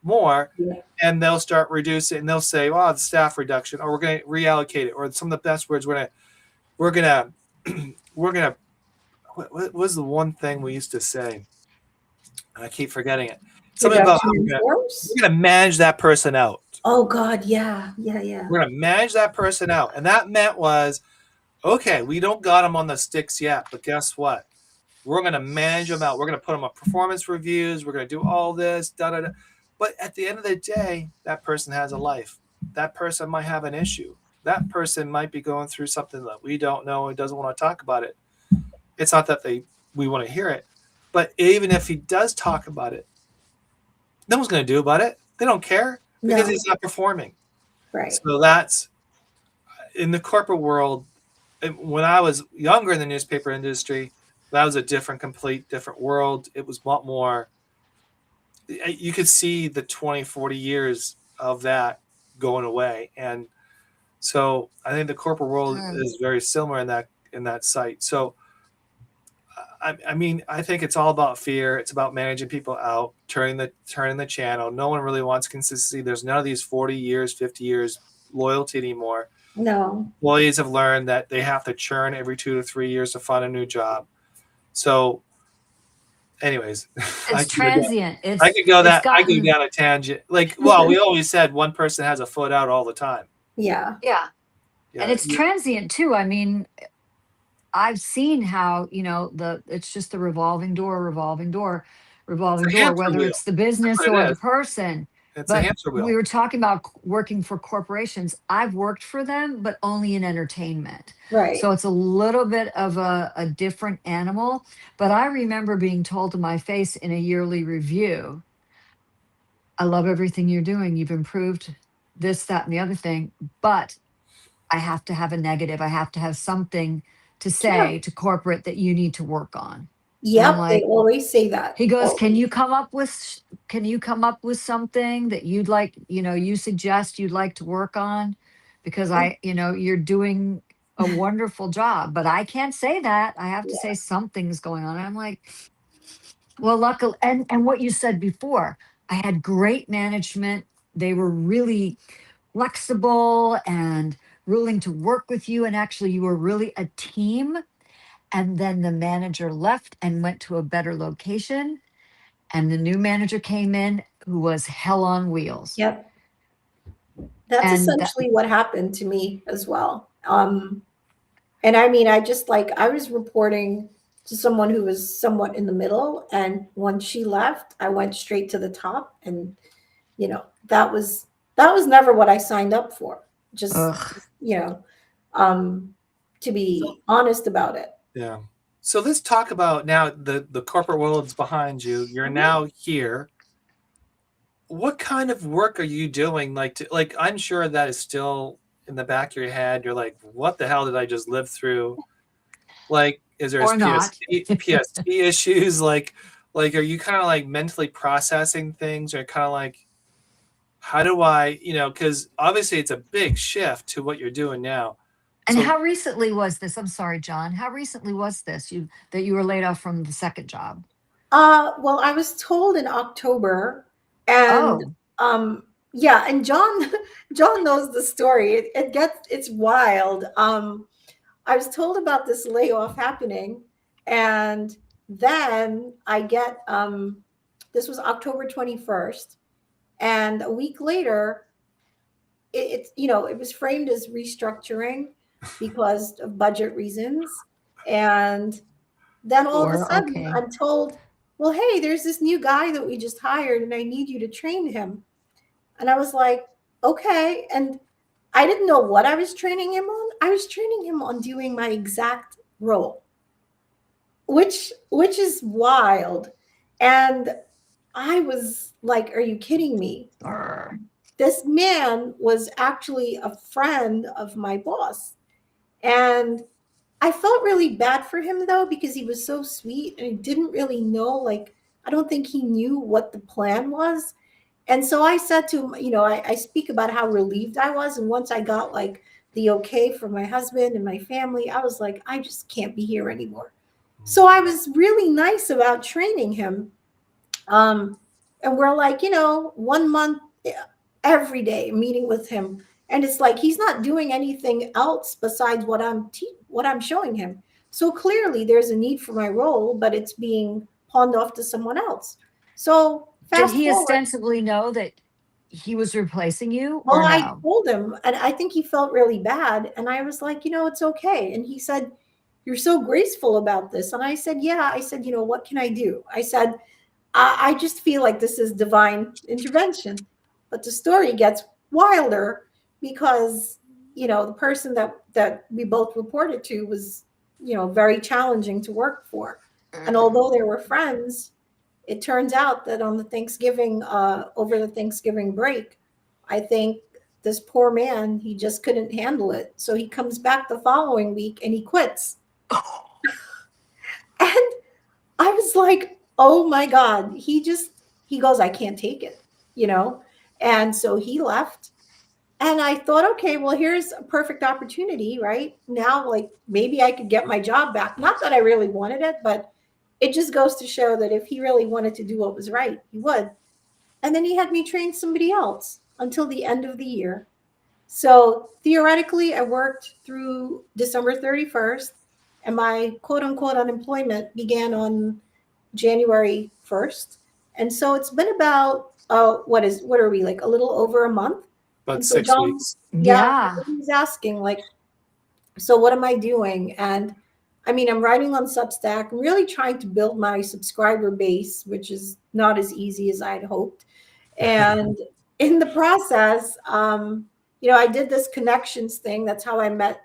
more," Yeah. and they'll start reducing, and they'll say, "Oh, the staff reduction, or we're going to reallocate it," or some of the best words we're gonna we're gonna what was the one thing we used to say? I keep forgetting it. Something about Reduction in force. we're gonna manage that person out. Oh God, yeah, yeah, yeah. We're gonna manage that person out, and that meant was okay. We don't got them on the sticks yet, but guess what? We're gonna manage them out. We're gonna put them on performance reviews. We're gonna do all this, da da da. But at the end of the day, that person has a life. That person might have an issue. That person might be going through something that we don't know and doesn't want to talk about it. It's not that we want to hear it, but even if he does talk about it, no one's going to do about it. They don't care because No. he's not performing. Right. So that's in the corporate world. When I was younger in the newspaper industry, that was a complete different world. It was a lot more. You could see the 20, 40 years of that going away, and so I think the corporate world Mm. is very similar in that site. So I mean, I think it's all about fear. It's about managing people out, turning the channel. No one really wants consistency. There's none of these 40 years, 50 years loyalty anymore. No. Employees have learned that they have to churn every 2 to 3 years to find a new job. So, anyways, It's transient. I could go It's gotten down a tangent. Like, well, we always said one person has a foot out all the time. Yeah. yeah. Yeah, And it's transient too. I mean, I've seen how, it's just a revolving door, it's a hamster whether wheel. it's the That's business what or it the is. person. It's a But hamster we wheel. were talking about working for corporations. I've worked for them, but only in entertainment. Right. So it's a little bit of a different animal. But I remember being told to my face in a yearly review, I love everything you're doing. You've improved this, that, and the other thing. But I have to have a negative. I have to have something to Yeah. say to corporate that you need to work on. And I'm Yep. They like, always say that. he goes, Always. can you come up with something that you'd like, you suggest you'd like to work on? Because you're doing a wonderful job, but I can't say that. I have to Yeah. say something's going on. And I'm like, well, luckily, and what you said before, I had great management. They were really flexible and willing to work with you. And actually, you were really a team. And then the manager left and went to a better location. And the new manager came in who was hell on wheels. Yep. That's And that, essentially what happened to me as well. And I mean, I was reporting to someone who was somewhat in the middle. And when she left, I went straight to the top. And, that was never what I signed up for. Just, ugh, you know, to be honest about it. Yeah. So let's talk about now the corporate world's behind you. You're now here. What kind of work are you doing? Like I'm sure that is still in the back of your head. You're like, what the hell did I just live through? Like, is there or not. PST issues? Like, are you kind of like mentally processing things, or kind of like, how do I, because obviously it's a big shift to what you're doing now. And So, how recently was this? I'm sorry, John. How recently was this that you were laid off from the second job? Well, I was told in October, and Oh, yeah, and John, John knows the story. It's wild. I was told about this layoff happening, and then I get this was October 21st, and a week later, it was framed as restructuring because of budget reasons, and then all of a or sudden okay. I'm told, well, hey, there's this new guy that we just hired and I need you to train him. And I was like, okay. And I didn't know what I was training him on. I was training him on doing my exact role, which is wild. And I was like, are you kidding me? Or This man was actually a friend of my boss. And I felt really bad for him though, because he was so sweet and he didn't really know, like, I don't think he knew what the plan was. And so I said to him, I speak about how relieved I was. And once I got like the okay from my husband and my family, I was like, I just can't be here anymore. So I was really nice about training him. And we're like, 1 month every day meeting with him. And it's like he's not doing anything else besides what I'm showing him. So clearly there's a need for my role, but it's being pawned off to someone else. So did fast he forward. ostensibly know that he was replacing you Well, or I no? told him, and I think he felt really bad. And I was like, it's okay. And he said, you're so graceful about this. And I said, yeah. I said, what can I do? I said, I just feel like this is divine intervention. But the story gets wilder because, the person that we both reported to was, very challenging to work for. And although they were friends, it turns out that on the over the Thanksgiving break, I think this poor man, he just couldn't handle it. So he comes back the following week and he quits. And I was like, oh my God, he goes, I can't take it. And so he left. And I thought, okay, well, here's a perfect opportunity, right? Now, like maybe I could get my job back. Not that I really wanted it, but it just goes to show that if he really wanted to do what was right, he would. And then he had me train somebody else until the end of the year. So theoretically, I worked through December 31st, and my quote unquote unemployment began on January 1st. And so it's been about, what are we, like a little over a month? About And so six John, weeks. yeah, Yeah. he was asking, like, so what am I doing? And I mean, I'm writing on Substack. I'm really trying to build my subscriber base, which is not as easy as I'd hoped. And in the process, I did this connections thing. That's how I met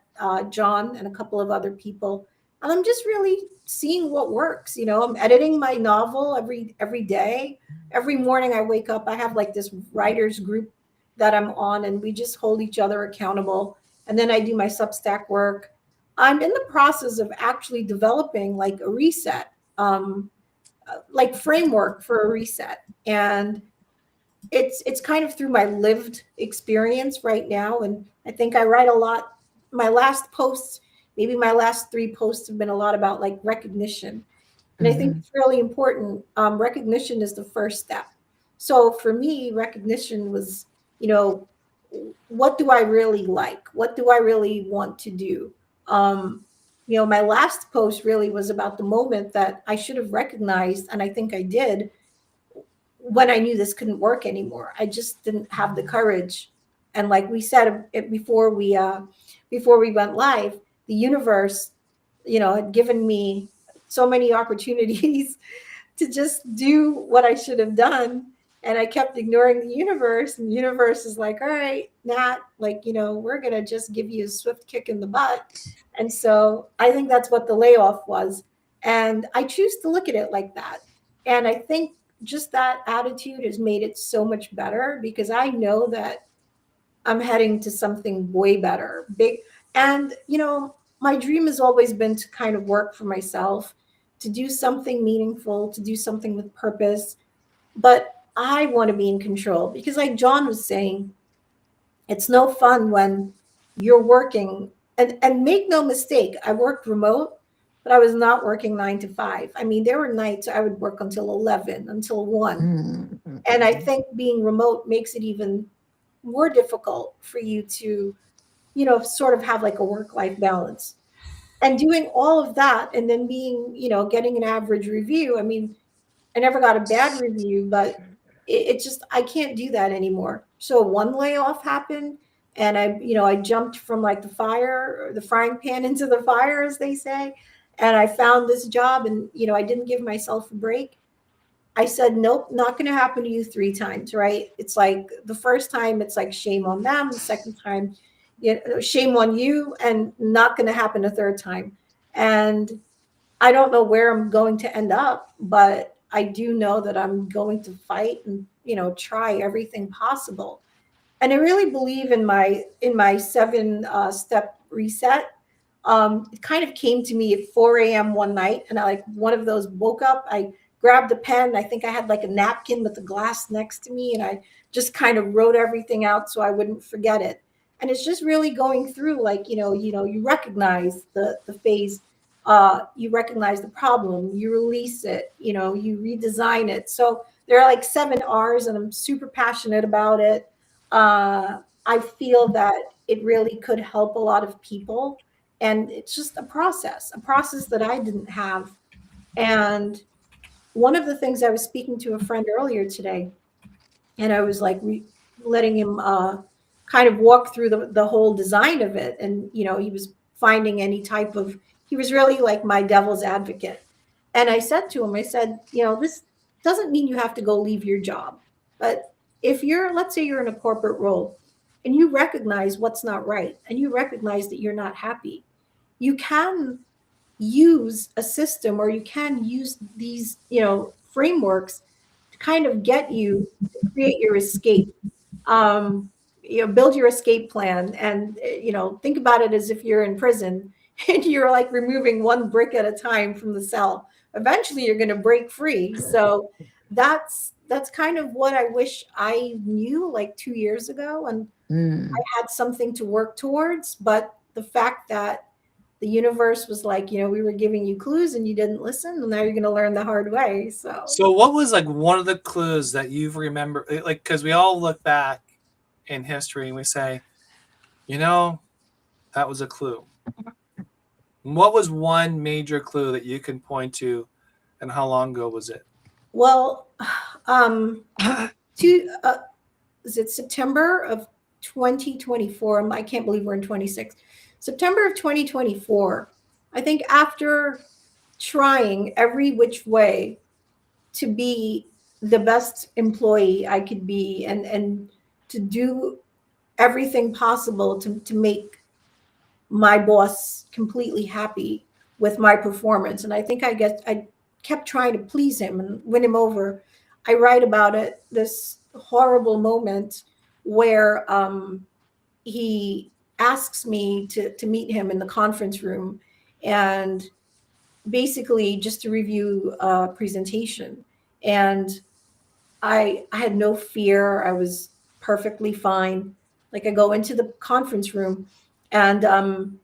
John and a couple of other people. And I'm just really seeing what works. I'm editing my novel every day. Every morning I wake up, I have like this writers group that I'm on, and we just hold each other accountable. And then I do my Substack work. I'm in the process of actually developing like a reset, like framework for a reset. And it's kind of through my lived experience right now. And I think I write a lot. My last posts, maybe my last three posts, have been a lot about like recognition. And I think Mhm. it's really important. Recognition is the first step. So for me, recognition was, you know, what do I really like? What do I really want to do? My last post really was about the moment that I should have recognized, and I think I did, when I knew this couldn't work anymore. I just didn't have the courage. And like we said it before we went live, the universe, had given me so many opportunities to just do what I should have done. And I kept ignoring the universe. And the universe is like, all right, Nat, like, we're going to just give you a swift kick in the butt. And so I think that's what the layoff was. And I choose to look at it like that. And I think just that attitude has made it so much better, because I know that I'm heading to something way better, big. And, my dream has always been to kind of work for myself, to do something meaningful, to do something with purpose. But I want to be in control, because, like John was saying, it's no fun when you're working. And make no mistake, I worked remote, but I was not working 9 to 5. I mean, there were nights I would work until 11, until 1. And I Mhm. think being remote makes it even more difficult for you to, sort of have like a work life balance. And doing all of that and then being, getting an average review. I mean, I never got a bad review, but it just, I can't do that anymore. So one layoff happened, and I jumped from like the fire, or the frying pan into the fire, as they say. And I found this job, and, I didn't give myself a break. I said, nope, not going to happen to you 3 times, right? It's like the first time, it's like shame on them. The second time, shame on you, and not going to happen a third time. And I don't know where I'm going to end up, but I do know that I'm going to fight and, try everything possible. And I really believe in my 7 step reset. It kind of came to me at 4 a.m. one night, and I, like, one of those, woke up. I grabbed a pen. I think I had like a napkin with a glass next to me, and I just kind of wrote everything out so I wouldn't forget it. And it's just really going through, like, you recognize the phase, you recognize the problem, you release it, you redesign it. So there are like 7 R's, and I'm super passionate about it. I feel that it really could help a lot of people. And it's just a process that I didn't have. And one of the things, I was speaking to a friend earlier today, and I was like letting him kind of walk through the whole design of it. And, he was finding any type of, he was really like my devil's advocate. And I said to him, I said, this doesn't mean you have to go leave your job. But if you're, let's say you're in a corporate role, and you recognize what's not right, and you recognize that you're not happy, you can use a system, or you can use these, frameworks to kind of get you to create your escape. um, Build your escape plan, and, think about it as if you're in prison and you're like removing one brick at a time from the cell. Eventually you're going to break free. So that's kind of what I wish I knew like 2 years ago, and I Mm. had something to work towards. But the fact that the universe was like, we were giving you clues and you didn't listen, and now you're going to learn the hard way. So So what was like one of the clues that you've remembered? Like, because we all look back in history and we say, You know, that was a clue. What was one major clue that you can point to, and how long ago was it? Well, is it September of 2024? I can't believe we're in 26. September of 2024. I think after trying every which way to be the best employee I could be, and to do everything possible to make my boss completely happy with my performance. And I think I kept trying to please him and win him over. I write about it, this horrible moment where he asks me to meet him in the conference room, and basically just to review a presentation. And I had no fear. I was perfectly fine. Like, I go into the conference room, and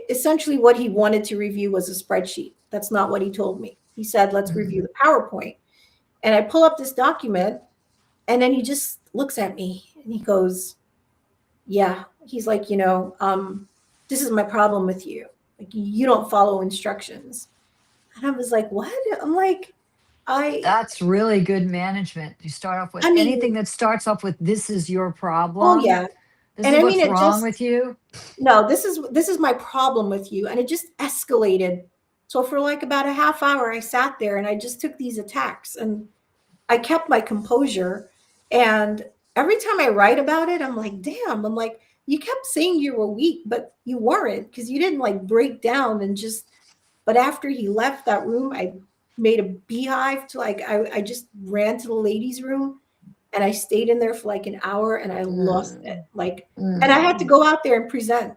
essentially what he wanted to review was a spreadsheet. That's not what he told me. He said, let's review the PowerPoint. And I pull up this document, and then he just looks at me and he goes, yeah. He's like, this is my problem with you. Like, you don't follow instructions. And I was like, what? I'm like, That's really good management. You start off with I mean, anything that starts off with "This is your oh problem." yeah. This And is I mean, what's it wrong just, with you. no, this is my problem with you. And it just escalated. So for like about a half hour, I sat there and I just took these attacks, and I kept my composure. And every time I write about it, I'm like, damn, I'm like, you kept saying you were weak, but you weren't, because you didn't like break down and just, but after he left that room, I made a beehive to, like, I just ran to the ladies' room, and I stayed in there for like an hour, and I lost it. Like, and I had to go out there and present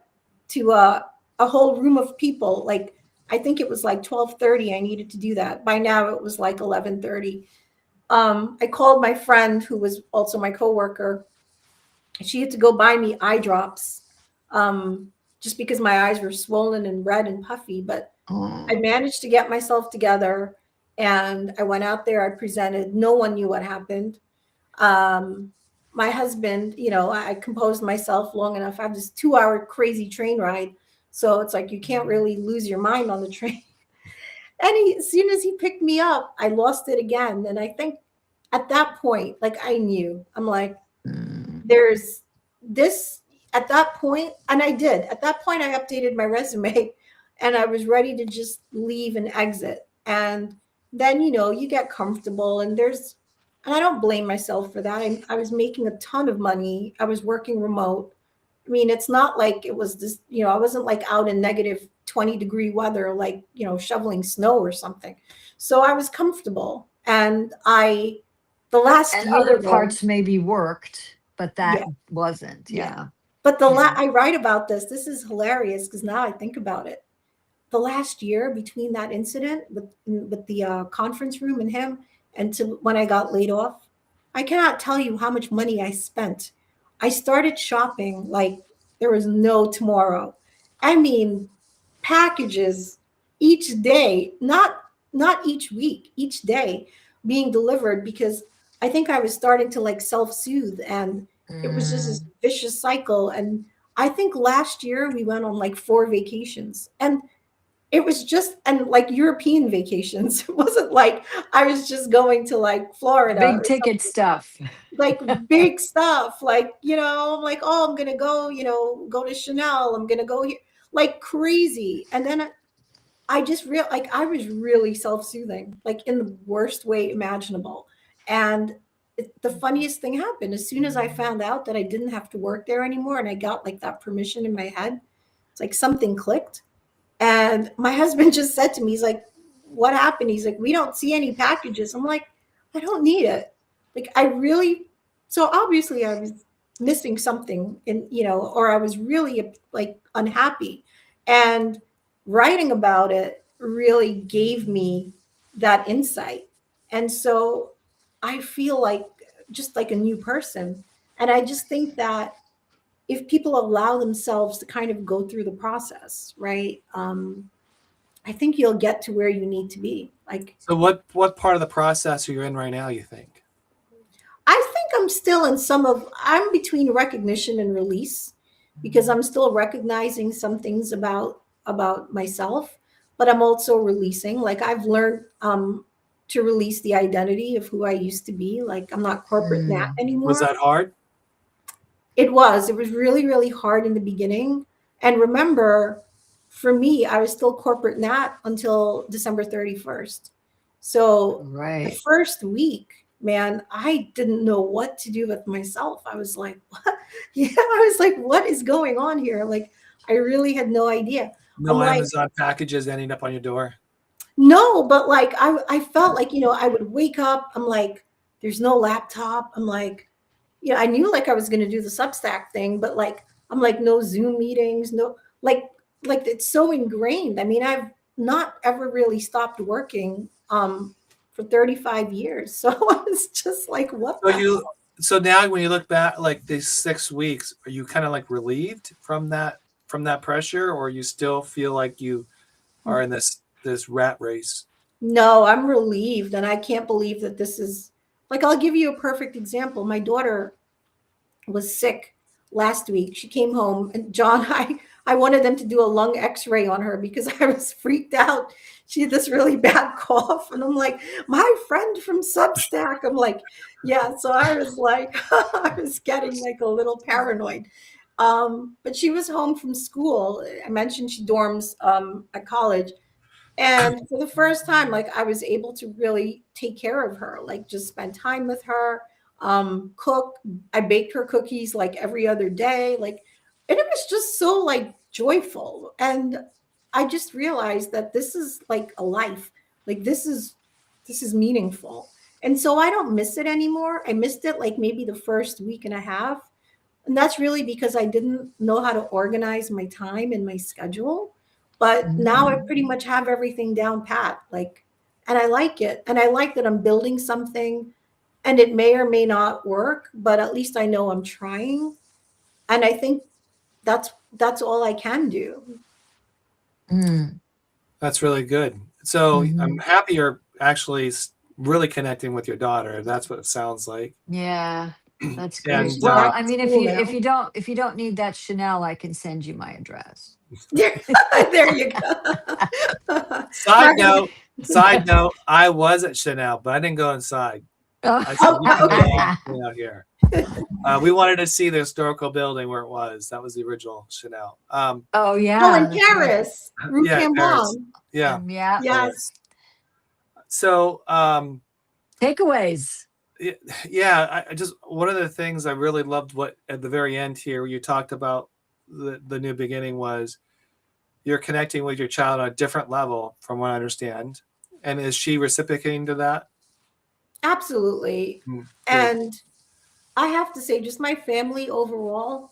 to a whole room of people. Like, I think it was like 12:30. I needed to do that. By now it was like 11:30. I called my friend who was also my coworker. She had to go buy me eye drops, just because my eyes were swollen and red and puffy. But I managed to get myself together, and I went out there. I presented. No one knew what happened. My husband, I composed myself long enough. I have this 2-hour crazy train ride. So it's like, you can't really lose your mind on the train. And as soon as he picked me up, I lost it again. And I think at that point, like, I knew, I'm like, there's this at that point. And I did. At that point, I updated my resume and I was ready to just leave and exit. And then, you get comfortable, and I don't blame myself for that. I was making a ton of money. I was working remote. I mean, it's not like it was this, I wasn't like out in negative 20-degree weather, like, shoveling snow or something. So I was comfortable. And the last And year, other though, parts maybe worked, but that yeah, wasn't. yeah. Yeah. But Yeah. I write about this. This is hilarious because now I think about it. The last year between that incident with the conference room and him, and to when I got laid off, I cannot tell you how much money I spent. I started shopping like there was no tomorrow. I mean, packages each day, not each week, each day being delivered, because I think I was starting to like self-soothe, and it was just this vicious cycle. And I think last year we went on like 4 vacations, and it was just, and like European vacations. It wasn't like I was just going to like Florida Big or ticket something, stuff. like big stuff. Like, I'm like, oh, I'm gonna go, go to Chanel. I'm gonna go here, like crazy. And then I just like I was really self-soothing, like in the worst way imaginable. And the funniest thing happened as soon as I found out that I didn't have to work there anymore, and I got like that permission in my head. It's like something clicked. And my husband just said to me, he's like, what happened? He's like, we don't see any packages. I'm like, I don't need it. Like, so obviously I was missing something or I was really like unhappy. And writing about it really gave me that insight. And so I feel like just like a new person. And I just think that if people allow themselves to kind of go through the process, right? I think you'll get to where you need to be. Like, So what part of the process are you in right now, you think? I think I'm still in I'm between recognition and release. because I'm still recognizing some things about myself, but I'm also releasing. Like I've learned to release the identity of who I used to be. Like I'm not corporate Nat Mm. Was anymore. that hard? It was really, really hard in the beginning. And remember, for me, I was still corporate Nat until December 31st. So the Right. first week, man, I didn't know what to do with myself. I was like, what? Yeah, I was like, what is going on here? Like, I really had no idea. I'm No like, Amazon packages ending up on your door. no, but like I felt like, I would wake up, I'm like, there's no laptop. I'm like, I knew like I was gonna do the Substack thing, but like I'm like, no Zoom meetings, no like it's so ingrained. I mean, I've not ever really stopped working for 35 years. So I was just like, what So the you, so now when you look back, like these 6 weeks, are you kind of like relieved from that pressure, or you still feel like you are in this rat race? No, I'm relieved, and I can't believe that this is like, I'll give you a perfect example. My daughter was sick last week. She came home, and John, I wanted them to do a lung x-ray on her because I was freaked out. She had this really bad cough, and I'm like, my friend from Substack. I'm like, yeah. So I was like, I was getting like a little paranoid. But she was home from school. I mentioned she dorms at college, and for the first time, like I was able to really take care of her, like just spend time with her, cook. I baked her cookies like every other day. Like, and it was just so like joyful. And I just realized that this is like a life. Like this is meaningful. And so I don't miss it anymore. I missed it like maybe the first week and a half. And that's really because I didn't know how to organize my time and my schedule. But now I Mm. pretty much have everything down pat. Like, and I like it. And I like that I'm building something, and it may or may not work, but at least I know I'm trying. And I think that's all I can do. Mm. That's really good. So I'm Mhm. happy you're actually really connecting with your daughter. That's what it sounds like. Yeah, that's Yeah, great. And she's Well, back I to mean, school now. if you don't need that Chanel, I can send you my address. There you go. side note, side note, I was at Chanel, but I didn't go inside. I said, Oh, you can go okay. on out here. We wanted to see the historical building where it was. That was the original Chanel. Oh Oh, yeah, in that's right. Paris, Rue Yeah, Paris. Cambon. Yeah. Yeah. Yeah. Yes. So, Takeaways. yeah, I just, one of the things I really loved what at the very end here, where you talked about the new beginning, was you're connecting with your child on a different level, from what I understand. And is she reciprocating to that? Absolutely. Good. And I have to say, just my family overall,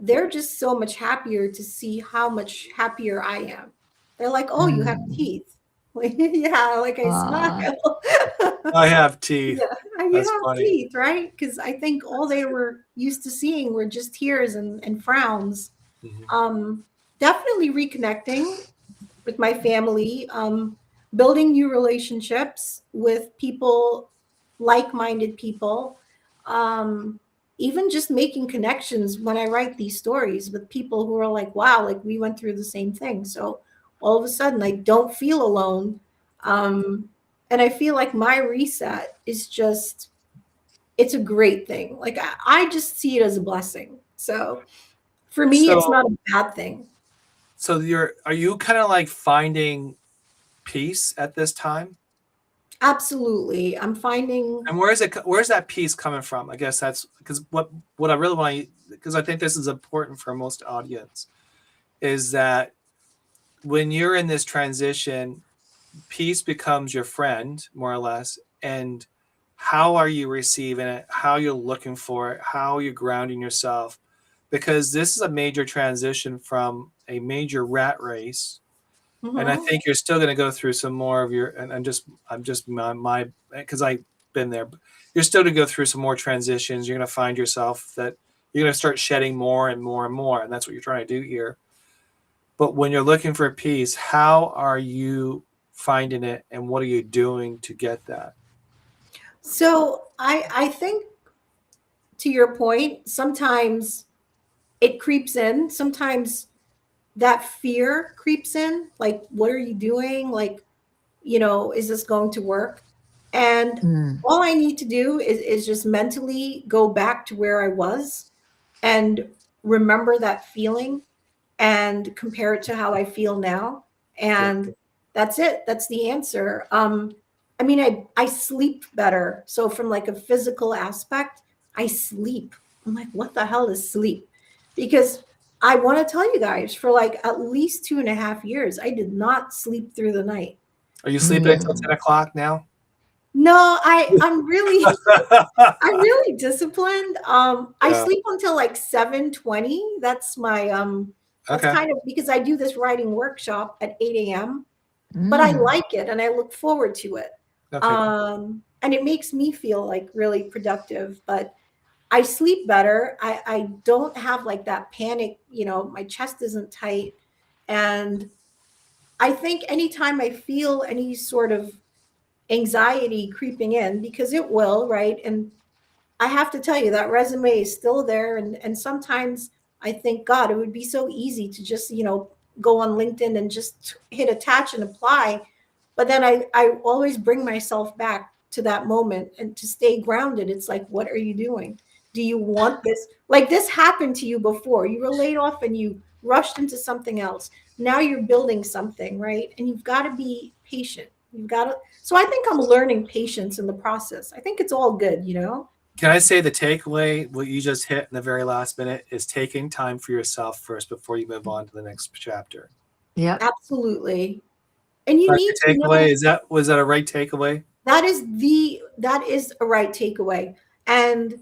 they're just so much happier to see how much happier I am. They're like, oh, you have Mm. teeth. Like, yeah, like I Aw. smile. I have teeth. Yeah, you That's have funny. teeth, right? Because I think all they were used to seeing were just tears and frowns. Mhm. Um, Definitely reconnecting with my family, building new relationships with people, like-minded people, um, even just making connections when I write these stories with people who are like, wow, like we went through the same thing. So all of a sudden I don't feel alone. And I feel like my reset is just, it's a great thing. Like I just see it as a blessing. So for me, it's So, not a bad thing. are you kind of like finding peace at this time? Absolutely. I'm finding. And where's that peace coming from? I guess that's because what I really want to, because I think this is important for most audience, is that when you're in this transition, peace becomes your friend, more or less. And how are you receiving it? How you're looking for it? How you're grounding yourself? Because this is a major transition from a major rat race. And I Mhm. think you're still going to go through some more of your, and I'm just my, because I've been there. You're still to go through some more transitions. You're going to find yourself that you're going to start shedding more and more and more. And that's what you're trying to do here. But when you're looking for peace, how are you finding it, and what are you doing to get that? So I think, to your point, sometimes it creeps in. Sometimes that fear creeps in, like, what are you doing? Like, is this going to work? And Mm. all I need to do is just mentally go back to where I was and remember that feeling and compare it to how I feel now. And that's it. That's the answer. I mean, I sleep better. So from like a physical aspect, I sleep. I'm like, what the hell is sleep? Because I want to tell you guys, for like at least 2.5 years, I did not sleep through the night. Are you sleeping until 10 o'clock now? No, I'm really I'm really disciplined. I Yeah. sleep until like 7:20. That's my that's Okay. kind of because I do this writing workshop at 8 a.m. But I Mm. like it and I look forward to it. Okay. And it makes me feel like really productive. But I sleep better. I don't have like that panic, my chest isn't tight. And I think anytime I feel any sort of anxiety creeping in, because it will, right? And I have to tell you that resume is still there. And sometimes I think, God, it would be so easy to just, go on LinkedIn and just hit attach and apply. But then I always bring myself back to that moment and to stay grounded. It's like, what are you doing? Do you want this? Like this happened to you before. You were laid off and you rushed into something else. Now you're building something, right? And you've got to be patient. You've got to. So I think I'm learning patience in the process. I think it's all good, Can I say the takeaway, what you just hit in the very last minute, is taking time for yourself first before you move on to the next chapter? Yep. Absolutely. And you That's need your to takeaway. Was that a right takeaway? that is a right takeaway. And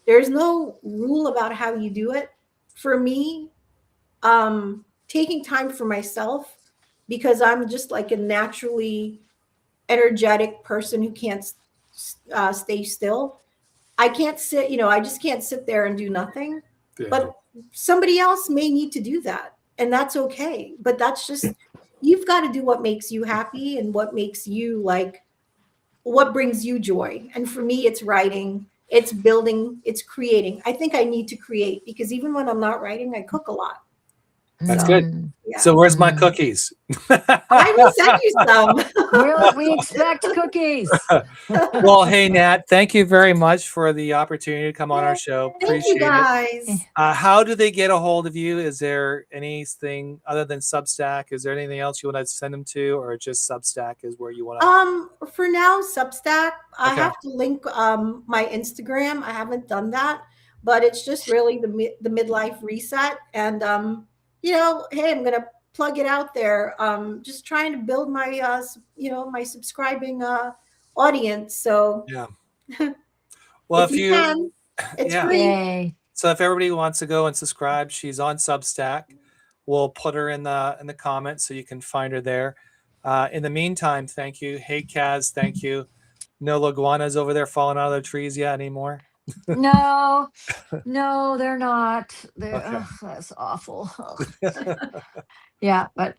there's no rule about how you do it. For me, taking time for myself, because I'm just like a naturally energetic person who can't stay still. I can't sit, I just can't sit there and do nothing. Yeah. But somebody else may need to do that. And that's okay. But that's just, you've got to do what makes you happy and what makes you like, what brings you joy. And for me, it's writing, it's building, it's creating. I think I need to create because even when I'm not writing, I cook a lot. That's So, good. yeah. So where's my Mm. cookies? I will send you some. We expect cookies. Well, hey, Nat, thank you very much for the opportunity to come on our show. Thank you Appreciate it. guys. How do they get a hold of you? Is there anything other than Substack? Is there anything else you want to send them to, or just Substack is where you want to? For now, Substack. I Okay. have to link my Instagram. I haven't done that, but it's just really the midlife reset. And hey, I'm gonna plug it out there. Just trying to build my my subscribing audience. So Yeah. Well, if you can, it's yeah. free. Yay. So if everybody wants to go and subscribe, she's on Substack. We'll put her in the comments so you can find her there. In the meantime, thank you. Hey, Kaz, thank you. No iguanas over there falling out of the trees yet anymore? No, they're not. They're Okay. that's awful. Yeah, but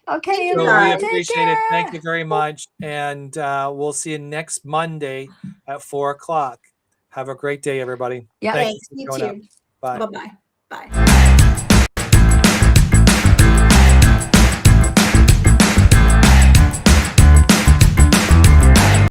okay, Thank you, So we guys. take appreciate it. Thank care. you very much. And we'll see you next Monday at 4 o'clock. Have a great day, everybody. Yeah. Thank Thanks. you You for showing up. too. Bye. Bye-bye. Bye.